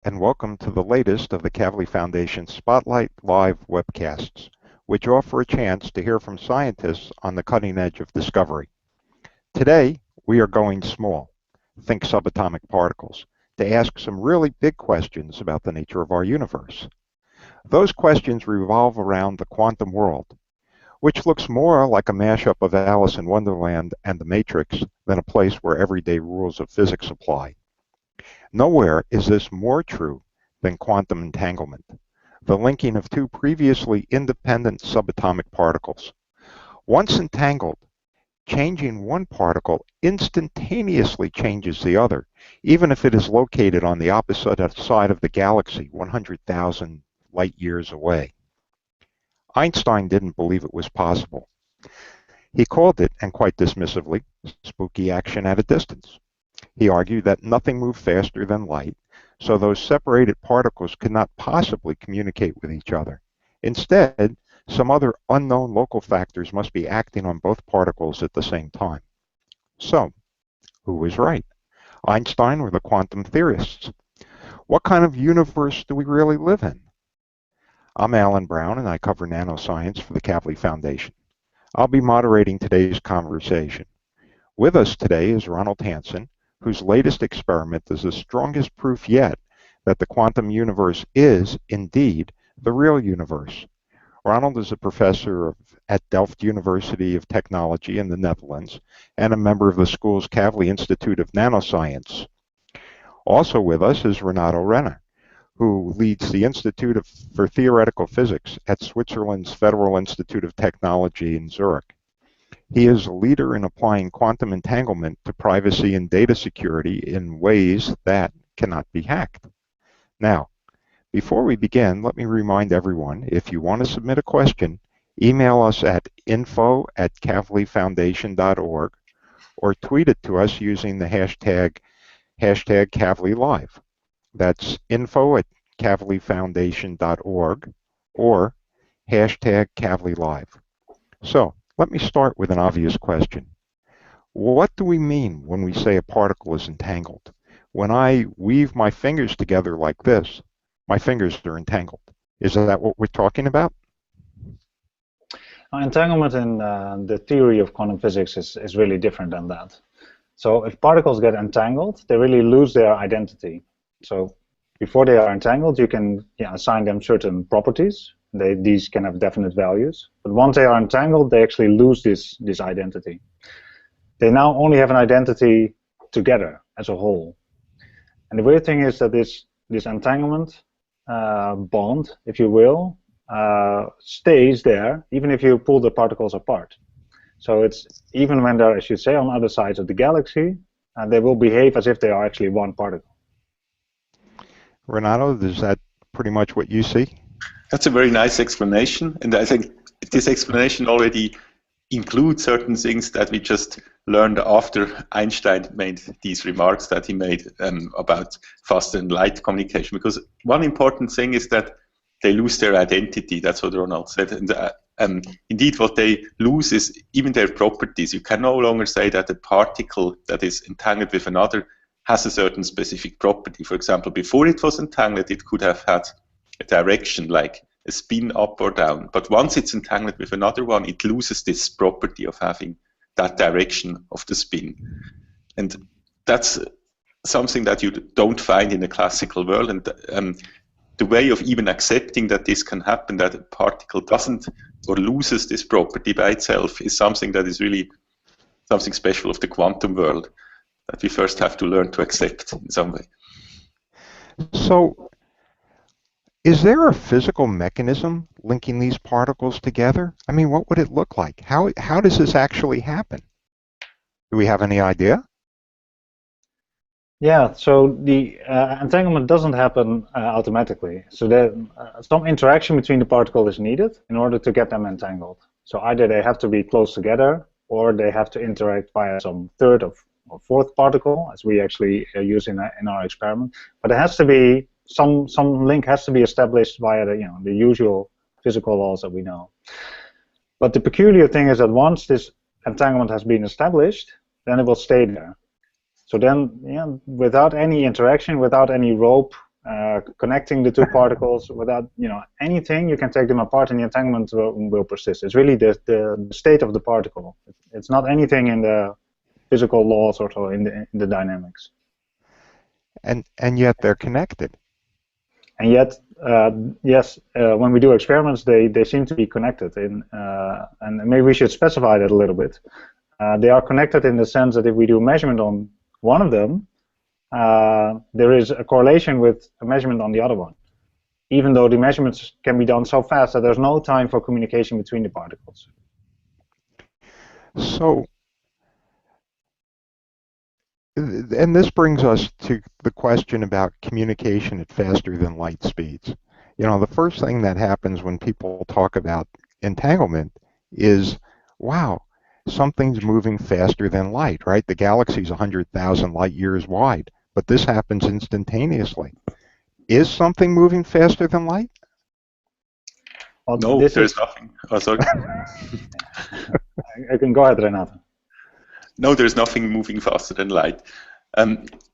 and welcome to the latest of the Kavli Foundation Spotlight Live webcasts, which offer a chance to hear from scientists on the cutting edge of discovery. Today, we are going small, think subatomic particles, to ask some really big questions about the nature of our universe. Those questions revolve around the quantum world, which looks more like a mashup of Alice in Wonderland and The Matrix than a place where everyday rules of physics apply. Nowhere is this more true than quantum entanglement, the linking of two previously independent subatomic particles. Once entangled, changing one particle instantaneously changes the other, even if it is located on the opposite side of the galaxy 100,000 light years away. Einstein didn't believe it was possible. He called it, and quite dismissively, spooky action at a distance. He argued that nothing moved faster than light, so those separated particles could not possibly communicate with each other. Instead, some other unknown local factors must be acting on both particles at the same time. So, who was right? Einstein or the quantum theorists? What kind of universe do we really live in? I'm Alan Brown, and I cover nanoscience for the Kavli Foundation. I'll be moderating today's conversation. With us today is Ronald Hansen, whose latest experiment is the strongest proof yet that the quantum universe is, indeed, the real universe. Ronald is a professor at Delft University of Technology in the Netherlands and a member of the school's Kavli Institute of Nanoscience. Also with us is Renato Renner, who leads the Institute for Theoretical Physics at Switzerland's Federal Institute of Technology in Zurich. He is a leader in applying quantum entanglement to privacy and data security in ways that cannot be hacked. Now, before we begin, let me remind everyone, if you want to submit a question, email us at info@kavlifoundation.org or tweet it to us using the hashtag KavliLive. That's info@kavlifoundation.org or hashtag KavliLive. So, let me start with an obvious question. What do we mean when we say a particle is entangled? When I weave my fingers together like this, my fingers are entangled. Is that what we're talking about? Entanglement in the theory of quantum physics is really different than that. So if particles get entangled, they really lose their identity. So before they are entangled, you can assign them certain properties. These can have definite values. But once they are entangled, they actually lose this identity. They now only have an identity together as a whole. And the weird thing is that this entanglement bond, if you will, stays there even if you pull the particles apart. So it's even when they're, as you say, on other sides of the galaxy, they will behave as if they are actually one particle. Renato, is that pretty much what you see? That's a very nice explanation, and I think this explanation already includes certain things that we just learned after Einstein made these remarks that he made about faster than light communication. Because one important thing is that they lose their identity. That's what Ronald said. And indeed, what they lose is even their properties. You can no longer say that a particle that is entangled with another has a certain specific property. For example, before it was entangled, it could have had a direction like a spin up or down, but once it's entangled with another one, it loses this property of having that direction of the spin. And that's something that you don't find in the classical world. And the way of even accepting that this can happen, that a particle doesn't or loses this property by itself, is something that is really something special of the quantum world that we first have to learn to accept in some way. So, is there a physical mechanism linking these particles together? I mean, what would it look like? How does this actually happen? Do we have any idea? Yeah, so the entanglement doesn't happen automatically. So some interaction between the particles is needed in order to get them entangled. So either they have to be close together, or they have to interact via some third or fourth particle, as we actually use in our experiment. But it has to be some link has to be established via the usual physical laws that we know. But the peculiar thing is that once this entanglement has been established, then it will stay there. So then, without any interaction, without any rope connecting the two particles without anything. You can take them apart, and the entanglement will persist. It's really the state of the particle. It's not anything in the physical laws or so in the dynamics. And yet they're connected. And yet, yes, when we do experiments, they seem to be connected. And maybe we should specify that a little bit. They are connected in the sense that if we do a measurement on one of them, there is a correlation with a measurement on the other one, even though the measurements can be done so fast that there's no time for communication between the particles. So, and this brings us to the question about communication at faster than light speeds. The first thing that happens when people talk about entanglement is, wow, something's moving faster than light, right? The galaxy's 100,000 light years wide, but this happens instantaneously. Is something moving faster than light? Well, no, there's nothing. Oh, sorry. I can go ahead, Renato. No, there's nothing moving faster than light.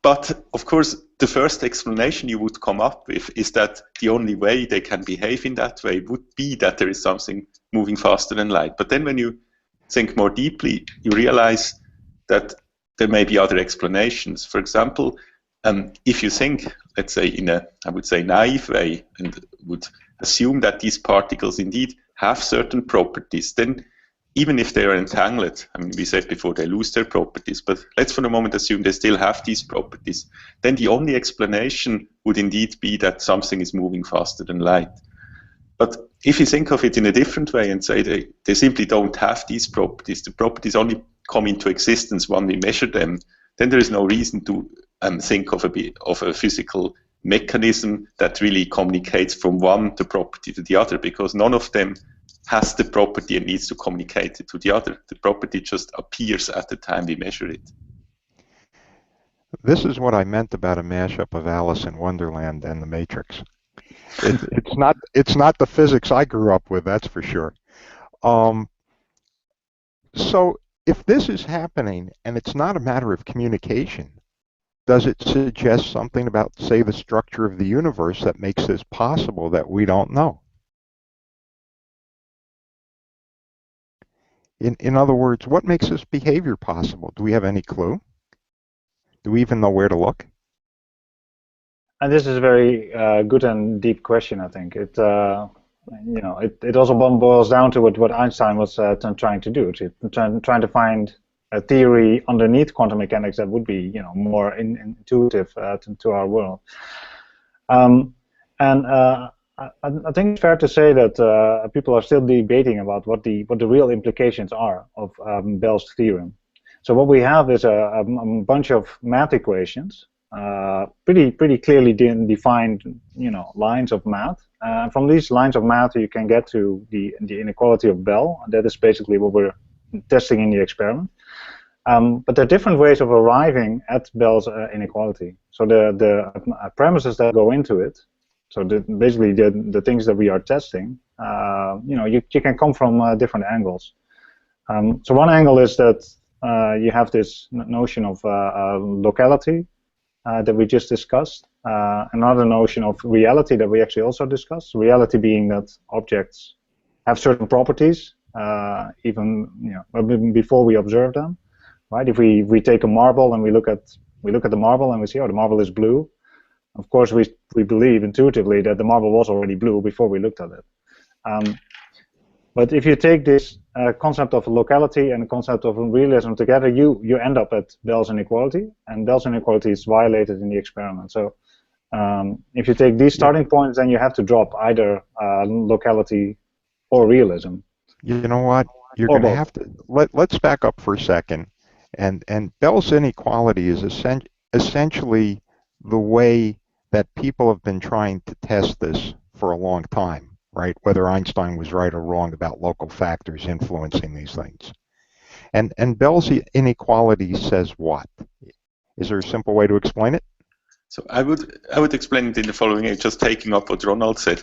But, of course, the first explanation you would come up with is that the only way they can behave in that way would be that there is something moving faster than light. But then when you think more deeply, you realize that there may be other explanations. For example, if you think, let's say, in a, I would say, naive way, and would assume that these particles indeed have certain properties, then even if they are entangled, I mean, we said before they lose their properties, but let's for the moment assume they still have these properties, then the only explanation would indeed be that something is moving faster than light. But if you think of it in a different way and say they simply don't have these properties, the properties only come into existence when we measure them, then there is no reason to think of a physical mechanism that really communicates from one the property to the other, because none of them has the property and needs to communicate it to the other. The property just appears at the time we measure it. This is what I meant about a mashup of Alice in Wonderland and the Matrix. It's not the physics I grew up with, that's for sure. So if this is happening and it's not a matter of communication, does it suggest something about, say, the structure of the universe that makes this possible that we don't know? In other words, what makes this behavior possible? Do we have any clue? Do we even know where to look? And this is a very good and deep question, I think. It also boils down to what Einstein was trying to do, trying to find a theory underneath quantum mechanics that would be, more intuitive to our world. I think it's fair to say that people are still debating about what the real implications are of Bell's theorem. So what we have is a bunch of math equations, pretty clearly defined, lines of math. From these lines of math, you can get to the inequality of Bell. That is basically what we're testing in the experiment. But there are different ways of arriving at Bell's inequality. So the premises that go into it. So basically, the things that we are testing, you can come from different angles. So one angle is that you have this notion of locality that we just discussed. Another notion of reality that we actually also discussed. Reality being that objects have certain properties, even before we observe them. Right? If we take a marble and we look at the marble and we see, oh, the marble is blue. Of course, we believe intuitively that the marble was already blue before we looked at it. But if you take this concept of locality and the concept of realism together, you end up at Bell's inequality, and Bell's inequality is violated in the experiment. So if you take these starting points, then you have to drop either locality or realism. You know what? You're going to have to let's back up for a second, and Bell's inequality is essentially the way that people have been trying to test this for a long time, right? Whether Einstein was right or wrong about local factors influencing these things. And Bell's inequality says what? Is there a simple way to explain it? So I would explain it in the following way, just taking up what Ronald said.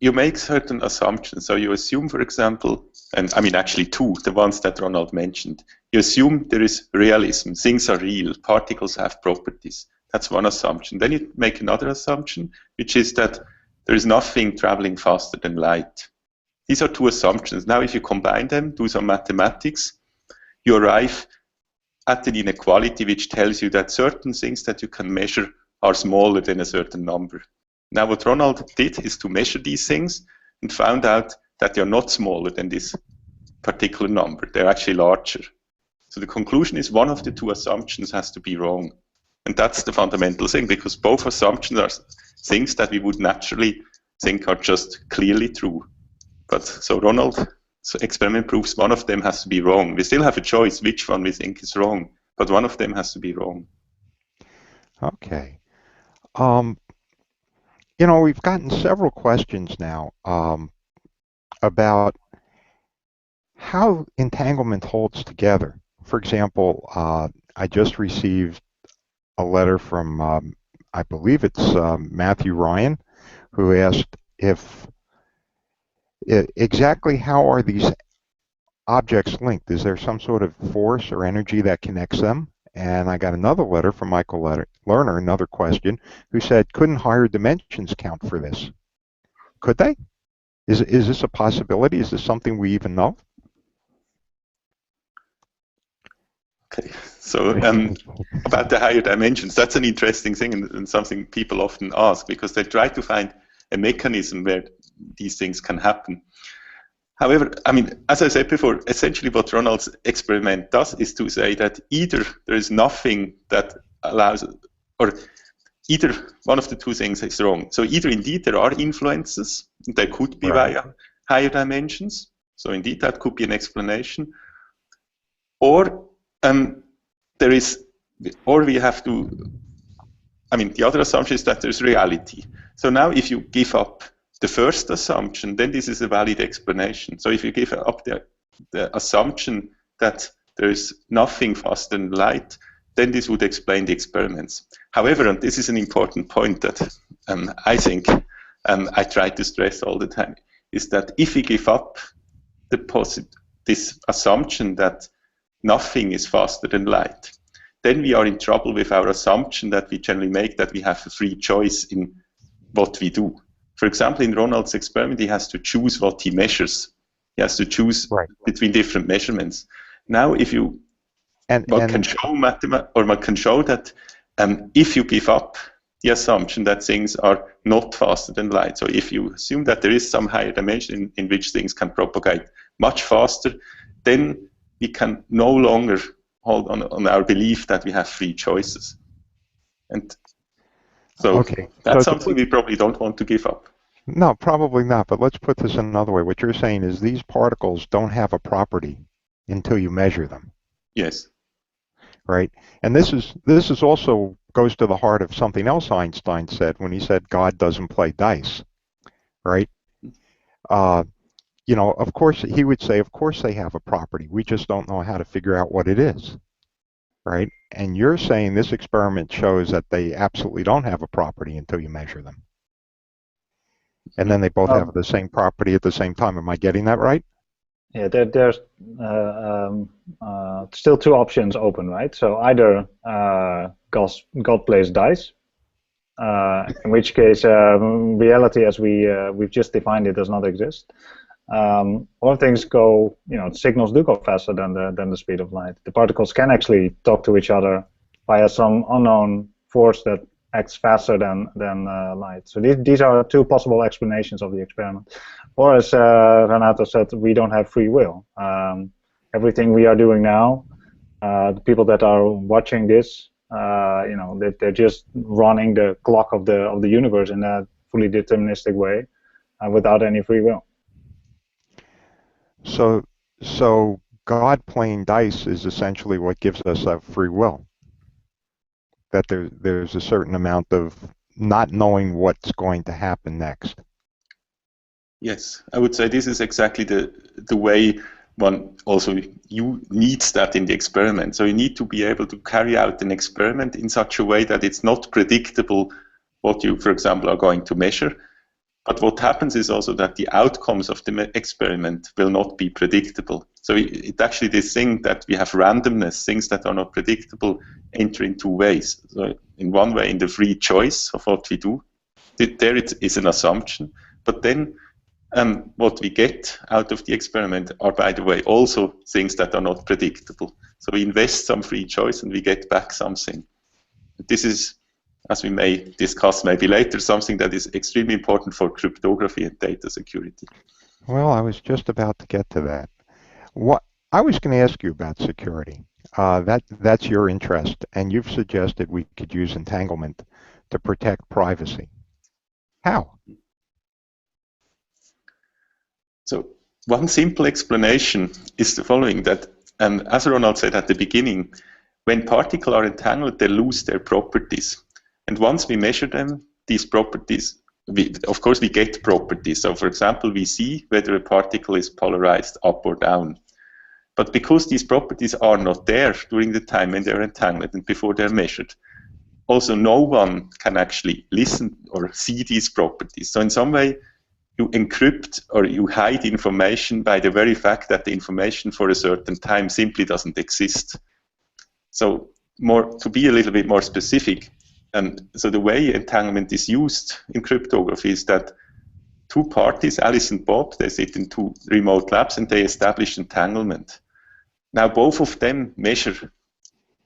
You make certain assumptions. So you assume, for example, and I mean actually two, the ones that Ronald mentioned. You assume there is realism, things are real, particles have properties. That's one assumption. Then you make another assumption, which is that there is nothing traveling faster than light. These are two assumptions. Now, if you combine them, do some mathematics, you arrive at an inequality which tells you that certain things that you can measure are smaller than a certain number. Now, what Ronald did is to measure these things and found out that they are not smaller than this particular number. They're actually larger. So the conclusion is one of the two assumptions has to be wrong. And that's the fundamental thing, because both assumptions are things that we would naturally think are just clearly true. But so Ronald's experiment proves one of them has to be wrong. We still have a choice which one we think is wrong, but one of them has to be wrong. Okay. You know, we've gotten several questions now about how entanglement holds together. For example, I just received a letter from, I believe it's Matthew Ryan, who asked if exactly how are these objects linked? Is there some sort of force or energy that connects them? And I got another letter from Michael Lerner, another question, who said, couldn't higher dimensions count for this? Could they? Is this a possibility? Is this something we even know? Okay, so about the higher dimensions, that's an interesting thing and something people often ask, because they try to find a mechanism where these things can happen. However, I mean, as I said before, essentially what Ronald's experiment does is to say that either there is nothing that allows, or either one of the two things is wrong. So either indeed there are influences, there could be via higher dimensions, so indeed that could be an explanation, or there is, or we have to, I mean, the other assumption is that there's reality. So now if you give up the first assumption, then this is a valid explanation. So if you give up the assumption that there is nothing faster than light, then this would explain the experiments. However, and this is an important point that I think I try to stress all the time, is that if we give up this assumption that nothing is faster than light, then we are in trouble with our assumption that we generally make that we have a free choice in what we do. For example, in Ronald's experiment, he has to choose what he measures. He has to choose between different measurements. Now, if you one can show that if you give up the assumption that things are not faster than light, so if you assume that there is some higher dimension in which things can propagate much faster, then we can no longer hold on our belief that we have free choices. And so that's something we probably don't want to give up. No, probably not, but let's put this another way. What you're saying is these particles don't have a property until you measure them. Yes. Right? And this is also goes to the heart of something else Einstein said when he said God doesn't play dice. Right? You know, of course, he would say, of course they have a property. We just don't know how to figure out what it is. Right? And you're saying this experiment shows that they absolutely don't have a property until you measure them. And then they both have the same property at the same time. Am I getting that right? Yeah, there's still two options open, right? So either God plays dice, in which case reality as we've just defined it does not exist. Or things go, you know, signals do go faster than the speed of light. The particles can actually talk to each other via some unknown force that acts faster than light. So these are two possible explanations of the experiment. Or as Renato said, we don't have free will. Everything we are doing now, the people that are watching this, you know, they're just running the clock of the universe in a fully deterministic way, without any free will. So God playing dice is essentially what gives us that free will. That there's a certain amount of not knowing what's going to happen next. Yes, I would say this is exactly the way one also needs that in the experiment. So you need to be able to carry out an experiment in such a way that it's not predictable what you, for example, are going to measure. But what happens is also that the outcomes of the experiment will not be predictable. So it actually, this thing that we have randomness, things that are not predictable, enter in two ways. So in one way, in the free choice of what we do, there it is an assumption. But then what we get out of the experiment are, by the way, also things that are not predictable. So we invest some free choice and we get back something. This is, as we may discuss maybe later, something that is extremely important for cryptography and data security. Well, I was just about to get to that. What I was going to ask you about security. That's your interest, and you've suggested we could use entanglement to protect privacy. How? So one simple explanation is the following, that as Ronald said at the beginning, when particles are entangled, they lose their properties. And once we measure them, these properties, of course, we get properties. So, for example, we see whether a particle is polarized up or down. But because these properties are not there during the time when they're entangled and before they're measured, also no one can actually listen or see these properties. So in some way, you encrypt or you hide information by the very fact that the information for a certain time simply doesn't exist. So to be a little bit more specific, so the way entanglement is used in cryptography is that two parties, Alice and Bob, they sit in two remote labs and they establish entanglement. Now both of them measure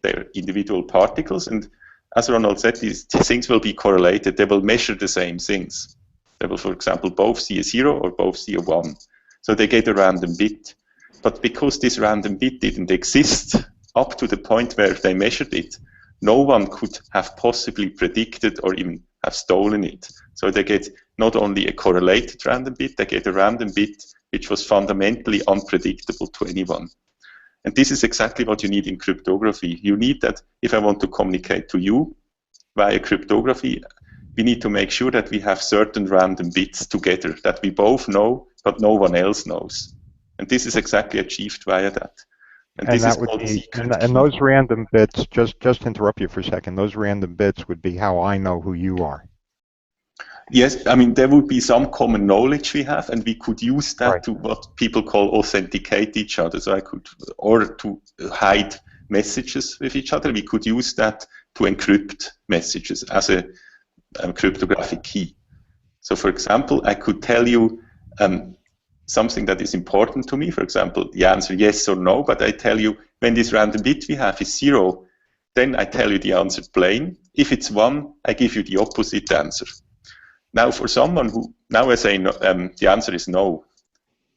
their individual particles, and as Ronald said, these things will be correlated. They will measure the same things. They will, for example, both see a 0 or both see a 1. So they get a random bit. But because this random bit didn't exist up to the point where they measured it, no one could have possibly predicted or even have stolen it. So they get not only a correlated random bit, they get a random bit which was fundamentally unpredictable to anyone. And this is exactly what you need in cryptography. You need that if I want to communicate to you via cryptography, we need to make sure that we have certain random bits together that we both know, but no one else knows. And this is exactly achieved via that. And this is called secret key. And those random bits, just to interrupt you for a second, those random bits would be how I know who you are. Yes, I mean, there would be some common knowledge we have, and we could use that to what people call authenticate each other. So or to hide messages with each other, we could use that to encrypt messages as a cryptographic key. So for example, I could tell you something that is important to me, for example, the answer yes or no, but I tell you when this random bit we have is 0, then I tell you the answer plain. If it's 1, I give you the opposite answer. Now for someone who, now I say no, the answer is no.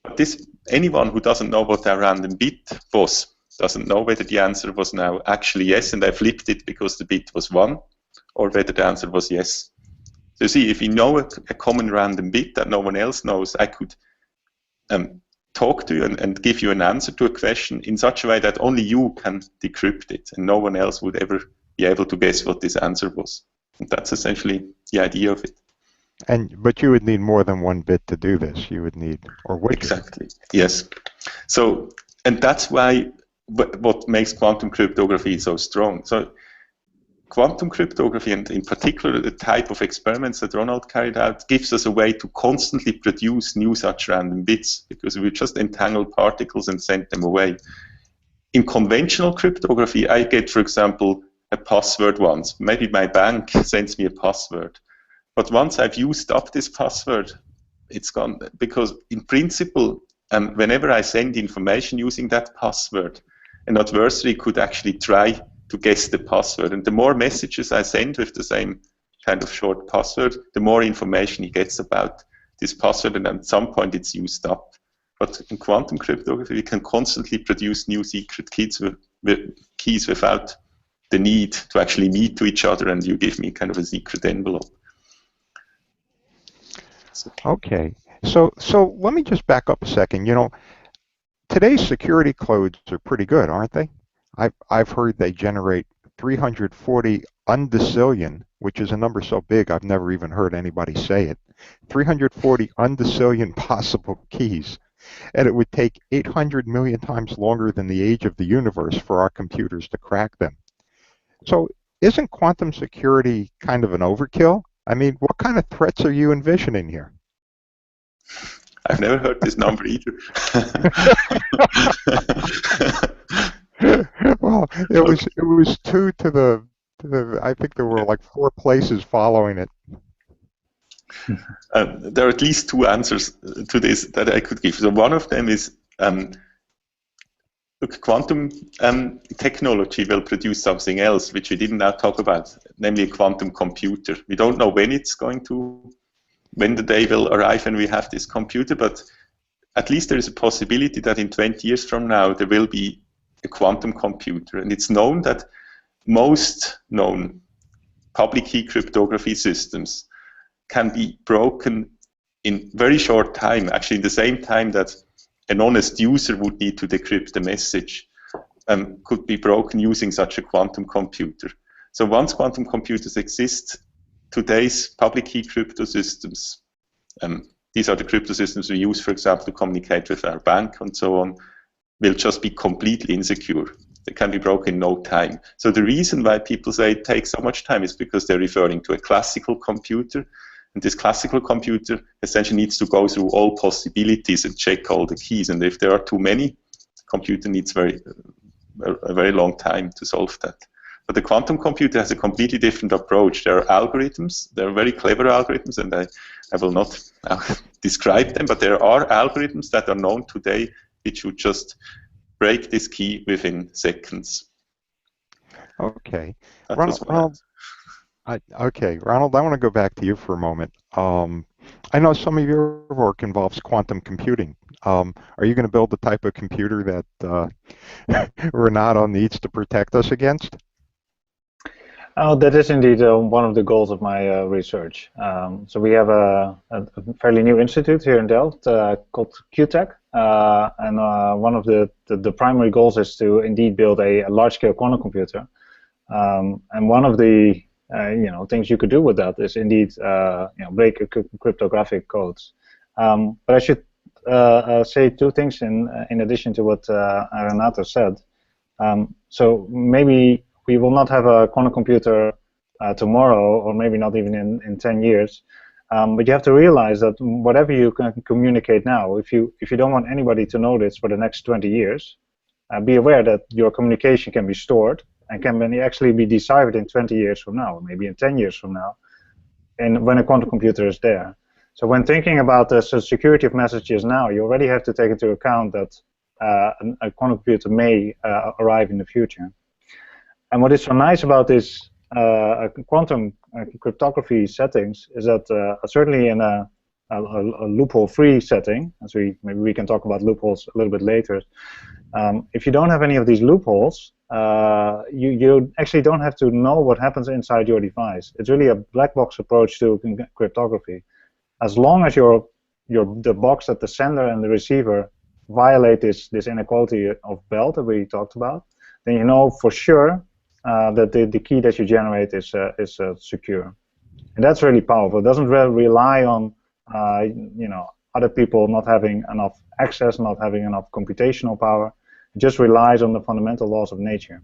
But anyone who doesn't know what a random bit was, doesn't know whether the answer was now actually yes, and I flipped it because the bit was 1, or whether the answer was yes. So you see, if you know a common random bit that no one else knows, I could talk to you and give you an answer to a question in such a way that only you can decrypt it, and no one else would ever be able to guess what this answer was. And that's essentially the idea of it. But you would need more than one bit to do this. You would need, or would exactly, yes. So, and that's why what makes quantum cryptography so strong. So, quantum cryptography, and in particular the type of experiments that Ronald carried out, gives us a way to constantly produce new such random bits, because we just entangle particles and send them away. In conventional cryptography, I get, for example, a password once. Maybe my bank sends me a password. But once I've used up this password, it's gone, because in principle, whenever I send information using that password, an adversary could actually try to guess the password. And the more messages I send with the same kind of short password, the more information he gets about this password, and at some point it's used up. But in quantum cryptography, we can constantly produce new secret keys without the need to actually meet to each other and you give me kind of a secret envelope. Okay, so let me just back up a second. You know, today's security codes are pretty good, aren't they? I've heard they generate 340 undecillion, which is a number so big I've never even heard anybody say it. 340 undecillion possible keys, and it would take 800 million times longer than the age of the universe for our computers to crack them. So isn't quantum security kind of an overkill? I mean, what kind of threats are you envisioning here? I've never heard this number either. Well, it was 2 to the I think there were like 4 places following it. There are at least 2 answers to this that I could give. So one of them is, look, quantum technology will produce something else, which we didn't now talk about, namely a quantum computer. We don't know when when the day will arrive and we have this computer, but at least there is a possibility that in 20 years from now there will be a quantum computer. And it's known that most known public key cryptography systems can be broken in very short time, actually in the same time that an honest user would need to decrypt the message, could be broken using such a quantum computer. So once quantum computers exist, today's public key crypto systems, these are the crypto systems we use, for example, to communicate with our bank and so on, will just be completely insecure. They can be broken in no time. So the reason why people say it takes so much time is because they're referring to a classical computer, and this classical computer essentially needs to go through all possibilities and check all the keys, and if there are too many, the computer needs a very long time to solve that. But the quantum computer has a completely different approach. There are algorithms, there are very clever algorithms, and I will not describe them, but there are algorithms that are known today which would just break this key within seconds. Okay. Ronald, I want to go back to you for a moment. I know some of your work involves quantum computing. Are you going to build the type of computer that Renato needs to protect us against? Oh, that is indeed one of the goals of my research. So we have a fairly new institute here in Delft called QTech, and one of the primary goals is to indeed build a large-scale quantum computer. And one of the things you could do with that is indeed break cryptographic codes. But I should say 2 things in addition to what Renato said. So maybe we will not have a quantum computer tomorrow, or maybe not even in 10 years. But you have to realize that whatever you can communicate now, if you don't want anybody to know this for the next 20 years, be aware that your communication can be stored and can actually be deciphered in 20 years from now, or maybe in 10 years from now, and when a quantum computer is there. So when thinking about the security of messages now, you already have to take into account that a quantum computer may arrive in the future. And what is so nice about this quantum cryptography settings is that certainly in a loophole-free setting, as maybe we can talk about loopholes a little bit later, if you don't have any of these loopholes, you actually don't have to know what happens inside your device. It's really a black box approach to cryptography. As long as the box at the sender and the receiver violate this inequality of Bell that we talked about, then you know for sure that the key that you generate is secure, and that's really powerful. It doesn't really rely on other people not having enough access, not having enough computational power. It just relies on the fundamental laws of nature.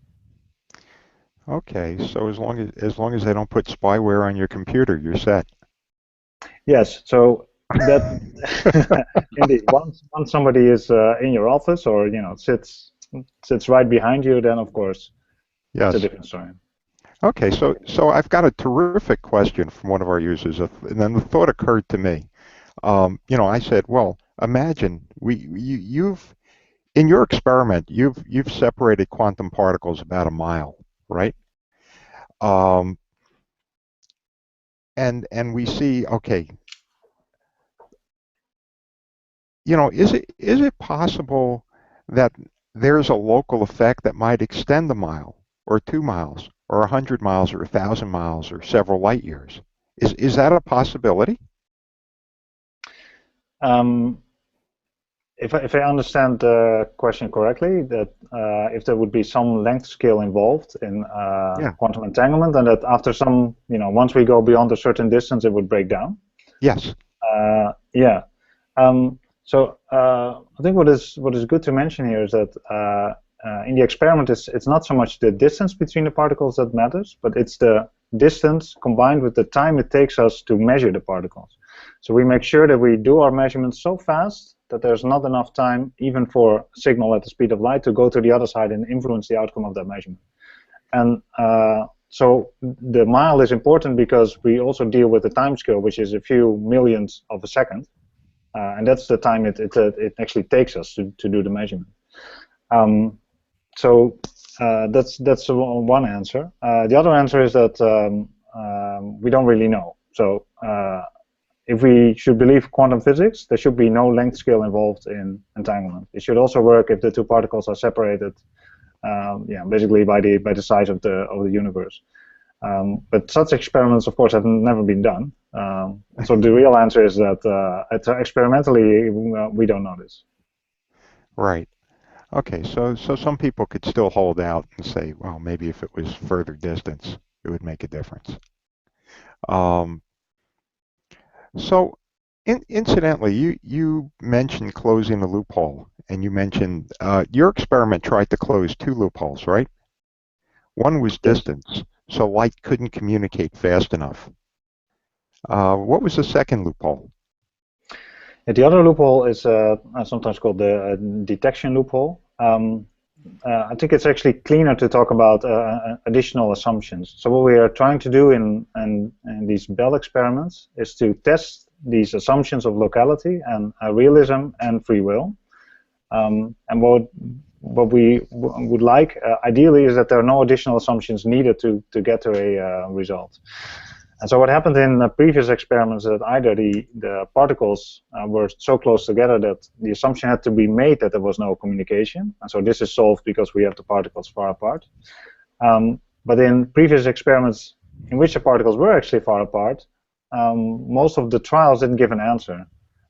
Okay, so as long as they don't put spyware on your computer, you're set. Yes. So that indeed, once somebody is in your office or sits right behind you, then of course. Yes. It's a different story. Okay, so I've got a terrific question from one of our users, and then the thought occurred to me. I said, well, imagine you've in your experiment you've separated quantum particles about a mile, right? And we see, okay, is it possible that there's a local effect that might extend a mile, or 2 miles, or 100 miles, or 1,000 miles, or several light years? Is that a possibility? If I understand the question correctly, that if there would be some length scale involved in quantum entanglement, and that after some, once we go beyond a certain distance, it would break down. Yes. Yeah. So I think what is good to mention here is that in the experiment, it's not so much the distance between the particles that matters, but it's the distance combined with the time it takes us to measure the particles. So we make sure that we do our measurements so fast that there's not enough time even for a signal at the speed of light to go to the other side and influence the outcome of that measurement. And so the mile is important because we also deal with the time scale, which is a few millionths of a second. And that's the time it actually takes us to do the measurement. So that's one answer. The other answer is that we don't really know. So if we should believe quantum physics, there should be no length scale involved in entanglement. It should also work if the two particles are separated, basically by the size of the universe. But such experiments, of course, have never been done. So the real answer is that experimentally we don't know this. Right. Okay. So some people could still hold out and say, well, maybe if it was further distance, it would make a difference. So incidentally, you mentioned closing a loophole, and you mentioned your experiment tried to close two loopholes, right? One was distance, so light couldn't communicate fast enough. What was the second loophole? The other loophole is sometimes called the detection loophole. I think it's actually cleaner to talk about additional assumptions. So what we are trying to do in these Bell experiments is to test these assumptions of locality and realism and free will. And what we would like, ideally, is that there are no additional assumptions needed to get to a result. And so what happened in the previous experiments is that either the particles were so close together that the assumption had to be made that there was no communication. And so this is solved because we have the particles far apart. But in previous experiments in which the particles were actually far apart, most of the trials didn't give an answer.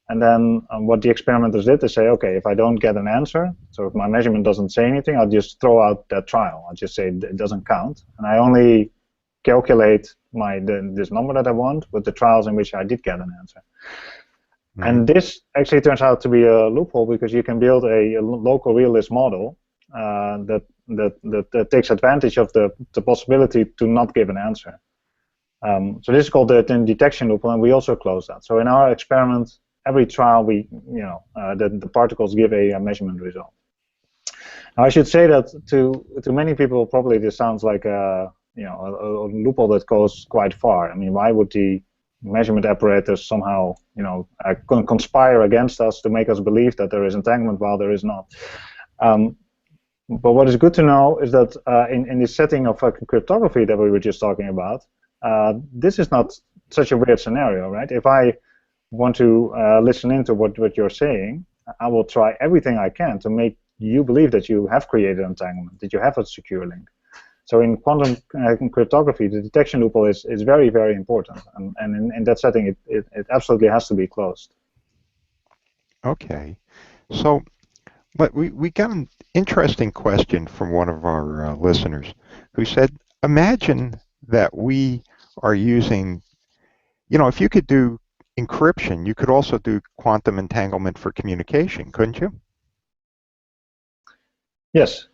And then what the experimenters did is say, okay, if I don't get an answer, so if my measurement doesn't say anything, I'll just throw out that trial. I'll just say it doesn't count. And I only calculate this number that I want with the trials in which I did get an answer. Mm-hmm. And this actually turns out to be a loophole because you can build a local realist model that takes advantage of the possibility to not give an answer. So this is called the detection loophole, and we also close that. So in our experiment, every trial the particles give a measurement result. Now I should say that to many people probably this sounds like a loophole that goes quite far. I mean, why would the measurement apparatus somehow conspire against us to make us believe that there is entanglement while there is not? But what is good to know is that in the setting of cryptography that we were just talking about, this is not such a weird scenario, right? If I want to listen into what you're saying, I will try everything I can to make you believe that you have created entanglement, that you have a secure link. So in quantum cryptography, the detection loophole is very, very important, and in that setting, it absolutely has to be closed. Okay, so but we got an interesting question from one of our listeners who said, imagine that we are using, if you could do encryption, you could also do quantum entanglement for communication, couldn't you? Yes.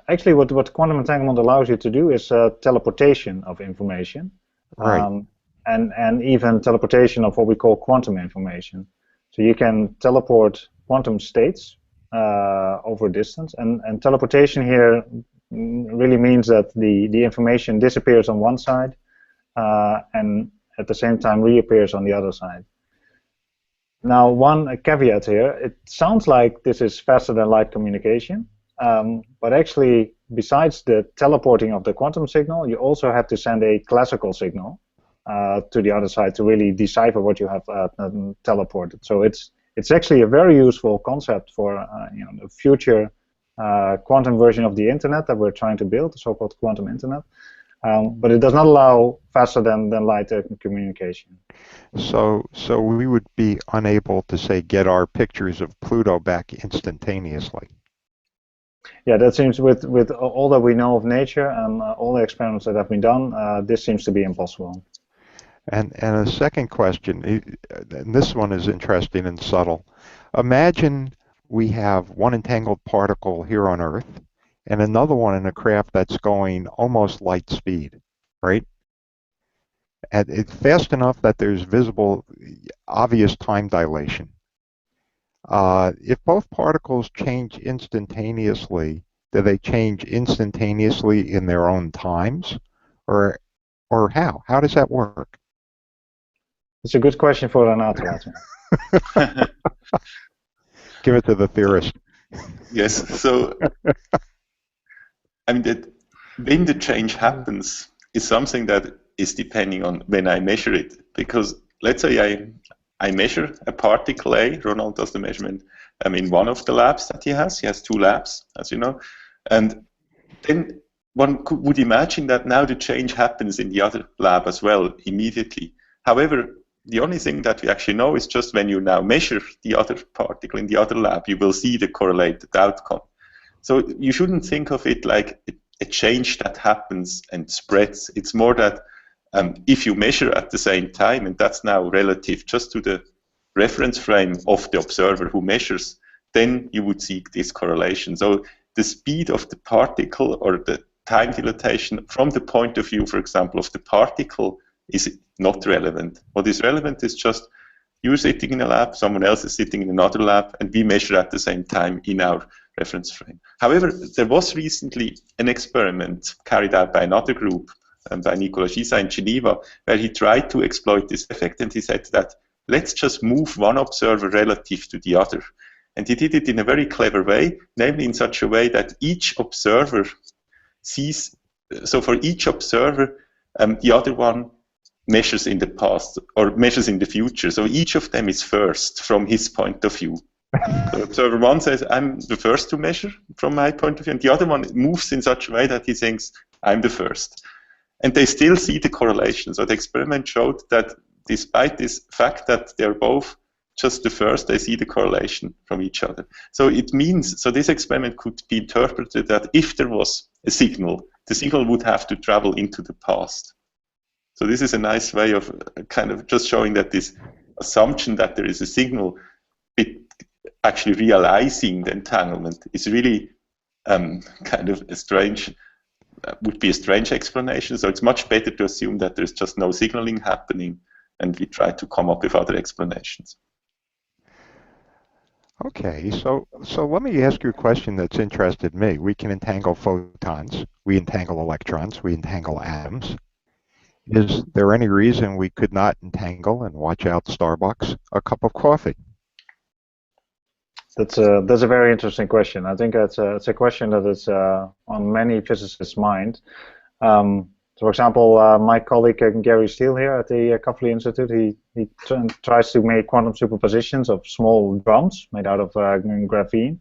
Actually, what quantum entanglement allows you to do is teleportation of information, right? And even teleportation of what we call quantum information. So you can teleport quantum states over distance, and teleportation here really means that the information disappears on one side and at the same time reappears on the other side. Now, one caveat here, it sounds like this is faster than light communication, but actually, besides the teleporting of the quantum signal, you also have to send a classical signal to the other side to really decipher what you have teleported. So it's actually a very useful concept for the future quantum version of the internet that we're trying to build, the so-called quantum internet. But it does not allow faster than light communication. So we would be unable to, say, get our pictures of Pluto back instantaneously. Yeah, that seems, with all that we know of nature and all the experiments that have been done, this seems to be impossible. And a second question, and this one is interesting and subtle. Imagine we have one entangled particle here on Earth and another one in a craft that's going almost light speed, right? and it's fast enough that there's visible, obvious time dilation. If both particles change instantaneously, do they change instantaneously in their own times, or how? How does that work? It's a good question for Renato. Give it to the theorist. Yes. So, I mean, that when the change happens is something that is depending on when I measure it. Because let's say I measure a particle A. Ronald does the measurement in one of the labs that he has. He has 2 labs, as you know. And then one would imagine that now the change happens in the other lab as well immediately. However, the only thing that we actually know is just when you now measure the other particle in the other lab, you will see the correlated outcome. So you shouldn't think of it like a change that happens and spreads. It's more that if you measure at the same time, and that's now relative just to the reference frame of the observer who measures, then you would see this correlation. So the speed of the particle or the time dilatation from the point of view, for example, of the particle is not relevant. What is relevant is just you're sitting in a lab, someone else is sitting in another lab, and we measure at the same time in our reference frame. However, there was recently an experiment carried out by another group, by Nicolas Gisa in Geneva, where he tried to exploit this effect, and he said that let's just move one observer relative to the other. And he did it in a very clever way, namely in such a way that each observer sees, so for each observer, the other one measures in the past or measures in the future. So each of them is first from his point of view. So observer 1 says, I'm the first to measure from my point of view, and the other one moves in such a way that he thinks, I'm the first. And they still see the correlation. So the experiment showed that despite this fact that they're both just the first, they see the correlation from each other. So it means, so this experiment could be interpreted that if there was a signal, the signal would have to travel into the past. So this is a nice way of kind of just showing that this assumption that there is a signal actually realizing the entanglement is really kind of a strange, would be a strange explanation. So it's much better to assume that there's just no signaling happening, and we try to come up with other explanations. Okay, so let me ask you a question that's interested me. We can entangle photons, we entangle electrons, we entangle atoms. Is there any reason we could not entangle, and watch out Starbucks, a cup of coffee? That's a very interesting question. I think it's a question that is on many physicists' mind. So for example, my colleague Gary Steele here at the Kavli Institute, he tries to make quantum superpositions of small drums made out of graphene.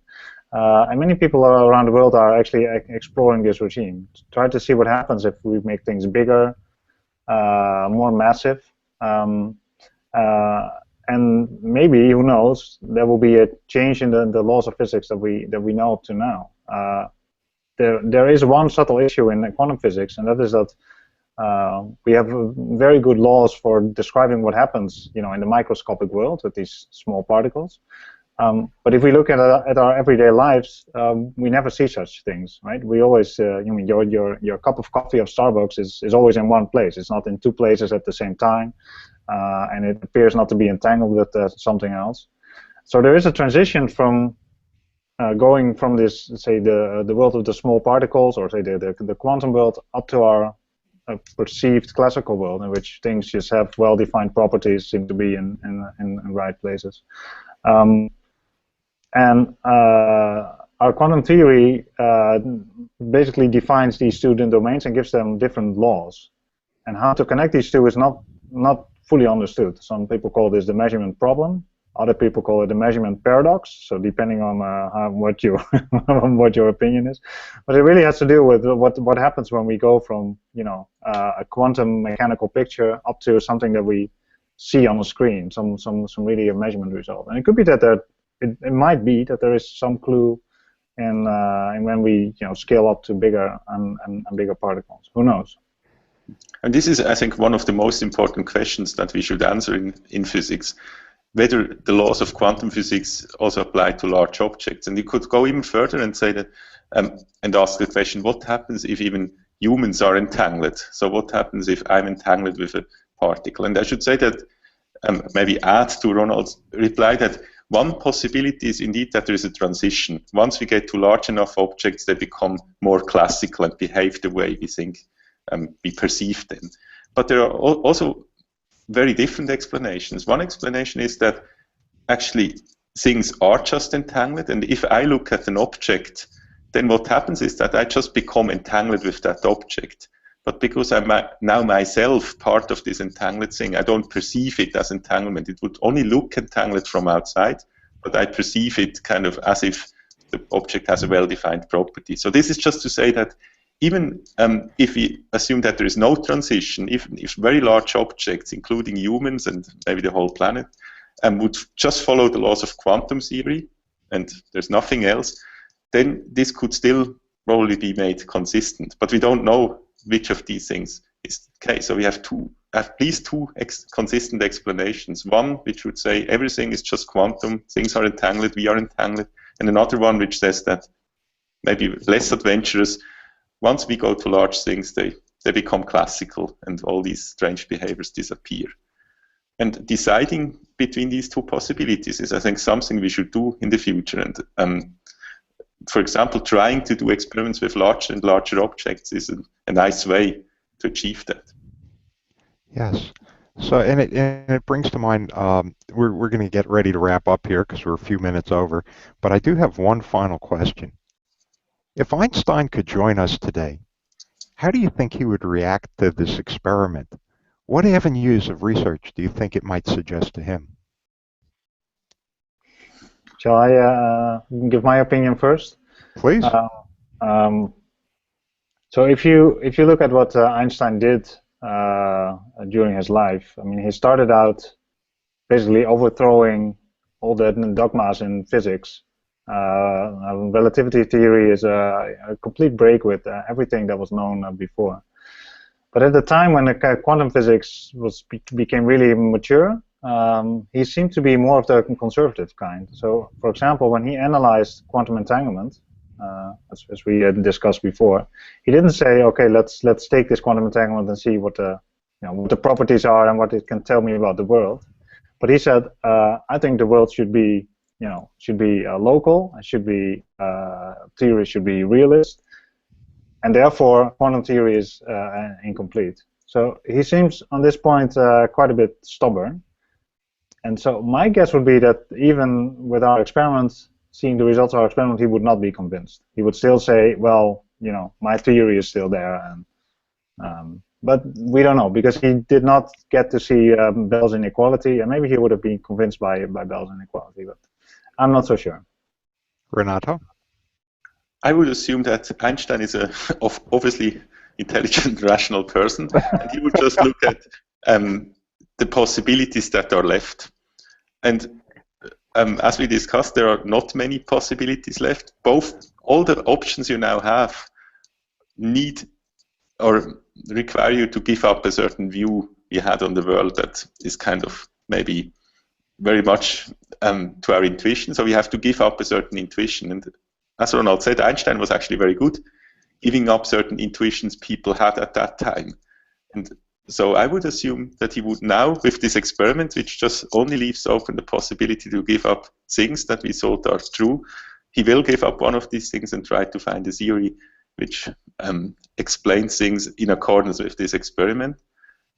And many people around the world are actually exploring this regime, try to see what happens if we make things bigger, more massive, and maybe, who knows, there will be a change in the laws of physics that we know up to now. There is one subtle issue in quantum physics, and that is that we have very good laws for describing what happens, in the microscopic world with these small particles. But if we look at our everyday lives, we never see such things, right? We always, your cup of coffee of Starbucks is always in one place. It's not in 2 places at the same time, and it appears not to be entangled with something else. So there is a transition from going from this, say, the world of the small particles, or say the quantum world, up to our perceived classical world, in which things just have well-defined properties, seem to be in right places. And our quantum theory basically defines these 2 domains and gives them different laws. And how to connect these 2 is not fully understood. Some people call this the measurement problem. Other people call it the measurement paradox. So depending on what your opinion is, but it really has to do with what happens when we go from a quantum mechanical picture up to something that we see on the screen, some really a measurement result. And it could be that it might be that there is some clue in when we scale up to bigger and bigger particles. Who knows? And this is, I think, one of the most important questions that we should answer in physics, whether the laws of quantum physics also apply to large objects. And you could go even further and say that, and ask the question, what happens if even humans are entangled? So what happens if I'm entangled with a particle. And I should say that, maybe add to Ronald's reply, that one possibility is indeed that there is a transition. Once we get to large enough objects, they become more classical and behave the way we think we perceive them. But there are also very different explanations. One explanation is that actually things are just entangled, and if I look at an object, then what happens is that I just become entangled with that object. But because I'm now myself part of this entangled thing, I don't perceive it as entanglement. It would only look entangled from outside, but I perceive it kind of as if the object has a well-defined property. So this is just to say that even if we assume that there is no transition, if very large objects, including humans and maybe the whole planet, would just follow the laws of quantum theory, and there's nothing else, then this could still probably be made consistent. But we don't know which of these things is the case. So we have at least two consistent explanations. One which would say everything is just quantum, things are entangled, we are entangled, and another one which says that maybe less adventurous, once we go to large things, they become classical and all these strange behaviors disappear. And deciding between these two possibilities is, I think, something we should do in the future. And for example, trying to do experiments with larger and larger objects is a nice way to achieve that. Yes. So, and it brings to mind, we're going to get ready to wrap up here because we're a few minutes over, but I do have one final question. If Einstein could join us today, how do you think he would react to this experiment? What avenues of research do you think it might suggest to him? Shall I give my opinion first? Please. So if you look at what Einstein did during his life, I mean, he started out basically overthrowing all the dogmas in physics. Relativity theory is a complete break with everything that was known before. But at the time when the quantum physics became really mature, he seemed to be more of the conservative kind. So, for example, when he analyzed quantum entanglement, as we had discussed before, he didn't say, "Okay, let's take this quantum entanglement and see what the properties are and what it can tell me about the world." But he said, "I think the world should be local. It should be theory should be realist, and therefore quantum theory is incomplete." So he seems on this point quite a bit stubborn. And so my guess would be that even with our experiments, seeing the results of our experiment, he would not be convinced. He would still say, "Well, my theory is still there," but we don't know, because he did not get to see Bell's inequality, and maybe he would have been convinced by Bell's inequality, but I'm not so sure. Renato? I would assume that Einstein is a obviously intelligent, rational person, and he would just look at the possibilities that are left. And as we discussed, there are not many possibilities left. All the options you now have need or require you to give up a certain view you had on the world that is kind of maybe very much to our intuition. So we have to give up a certain intuition. And as Ronald said, Einstein was actually very good giving up certain intuitions people had at that time. And so I would assume that he would now, with this experiment, which just only leaves open the possibility to give up things that we thought are true, he will give up one of these things and try to find a theory which explains things in accordance with this experiment.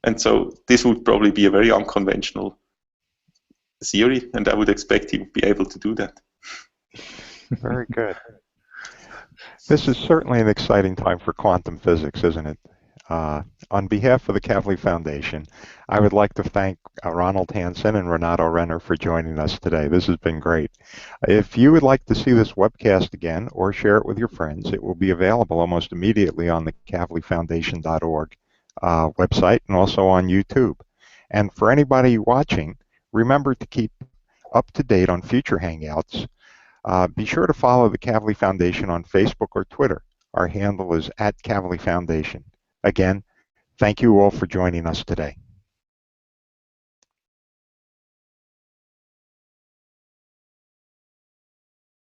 And so this would probably be a very unconventional theory, and I would expect he would be able to do that. Very good. This is certainly an exciting time for quantum physics, isn't it? On behalf of the Kavli Foundation, I would like to thank Ronald Hansen and Renato Renner for joining us today. This has been great. If you would like to see this webcast again or share it with your friends, it will be available almost immediately on the KavliFoundation.org website and also on YouTube. And for anybody watching, remember to keep up to date on future Hangouts. Be sure to follow the Kavli Foundation on Facebook or Twitter. Our handle is @Kavli Foundation. Again, thank you all for joining us today.